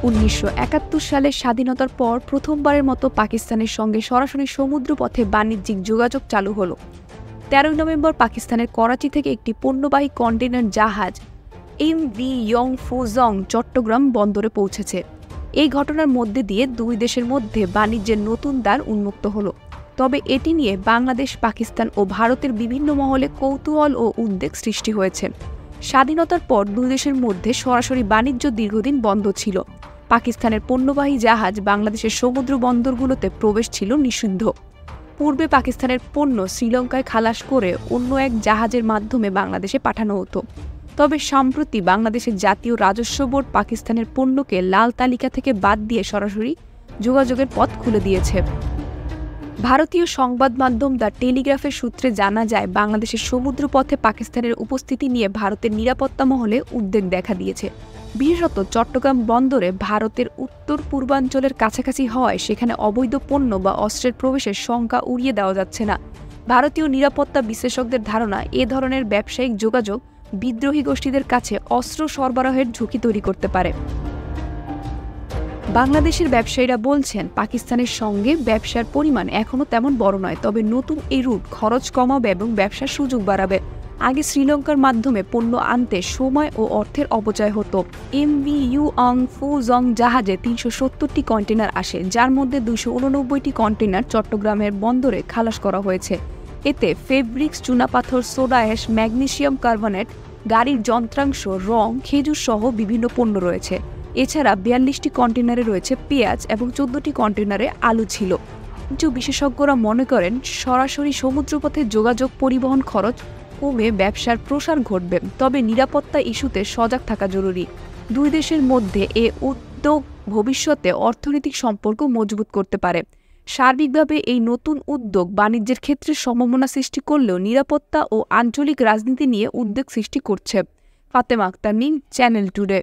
১৯৭১ সালে স্বাধীনতার পর প্রথমবারের মতো পাকিস্তানের সঙ্গে সরাসরি সমুদ্রপথে বাণিজ্যিক যোগাযোগ চালু হলো। ১৩ নভেম্বর পাকিস্তানের করাচি থেকে একটি পণ্যবাহী কন্টেইনার জাহাজ এমভি ইয়ংফুজং চট্টগ্রাম বন্দরে পৌঁছেছে। এই ঘটনার মধ্যে দিয়ে দুই দেশের মধ্যে বাণিজ্যের নতুন দ্বার উন্মুক্ত হলো। তবে এটি নিয়ে বাংলাদেশ, পাকিস্তান ও ভারতের বিভিন্ন মহলে কৌতূহল ও উদ্বেগ সৃষ্টি হয়েছে। স্বাধীনতার পর দুই দেশের মধ্যে সরাসরি বাণিজ্য দীর্ঘদিন বন্ধ ছিল। পাকিস্তানের পণ্যবাহী জাহাজ বাংলাদেশের সমুদ্র বন্দরগুলোতে প্রবেশ ছিল নিষিদ্ধ। পূর্বে পাকিস্তানের পণ্য শ্রীলঙ্কায় খালাস করে অন্য এক জাহাজের মাধ্যমে বাংলাদেশে পাঠানো হতো। তবে সম্প্রতি বাংলাদেশের জাতীয় রাজস্ব বোর্ড পাকিস্তানের পণ্যকে লাল তালিকা থেকে বাদ দিয়ে সরাসরি যোগাযোগের পথ খুলে দিয়েছে। ভারতীয় সংবাদ মাধ্যম দ্য টেলিগ্রাফের সূত্রে জানা যায়, বাংলাদেশের সমুদ্রপথে পাকিস্তানের উপস্থিতি নিয়ে ভারতের নিরাপত্তা মহলে উদ্বেগ দেখা দিয়েছে। বিশেষত চট্টগ্রাম বন্দরে ভারতের উত্তর পূর্বাঞ্চলের কাছাকাছি হওয়ায় সেখানে অবৈধ পণ্য বা অস্ত্রের প্রবেশের শঙ্কা উড়িয়ে দেওয়া যাচ্ছে না। ভারতীয় নিরাপত্তা বিশ্লেষকদের ধারণা, এ ধরনের ব্যবসায়িক যোগাযোগ বিদ্রোহী গোষ্ঠীদের কাছে অস্ত্র সরবরাহের ঝুঁকি তৈরি করতে পারে। বাংলাদেশের ব্যবসায়ীরা বলছেন, পাকিস্তানের সঙ্গে ব্যবসার পরিমাণ এখনও তেমন বড় নয়, তবে নতুন এই রুট খরচ কমাবে এবং ব্যবসার সুযোগ বাড়াবে। আগে শ্রীলঙ্কার মাধ্যমে পণ্য আনতে সময় ও অর্থের অপচয় হতো। এমভি ইয়ংফুজং জাহাজে ৩৭০টি কন্টেইনার আসে, যার মধ্যে ২৮৯টি কন্টেইনার চট্টগ্রামের বন্দরে খালাস করা হয়েছে। এতে ফেব্রিক্স, চুনাপাথর, সোডা অ্যাশ, ম্যাগনেসিয়াম কার্বনেট, গাড়ির যন্ত্রাংশ, রং, খেজুর সহ বিভিন্ন পণ্য রয়েছে। এছাড়া ৪২টি কন্টেইনারে রয়েছে পেঁয়াজ এবং ১৪টি কন্টেইনারে আলু ছিল। কিছু বিশেষজ্ঞরা মনে করেন, সরাসরি সমুদ্রপথে যোগাযোগ পরিবহন খরচ কমে ব্যবসার প্রসার ঘটবে। তবে নিরাপত্তা ইস্যুতে সজাগ থাকা জরুরি। দুই দেশের মধ্যে এ উদ্যোগ ভবিষ্যতে অর্থনৈতিক সম্পর্ক মজবুত করতে পারে। সার্বিকভাবে এই নতুন উদ্যোগ বাণিজ্যের ক্ষেত্রে সম্ভাবনা সৃষ্টি করলেও নিরাপত্তা ও আঞ্চলিক রাজনীতি নিয়ে উদ্বেগ সৃষ্টি করছে। Fatema Akter, channel today.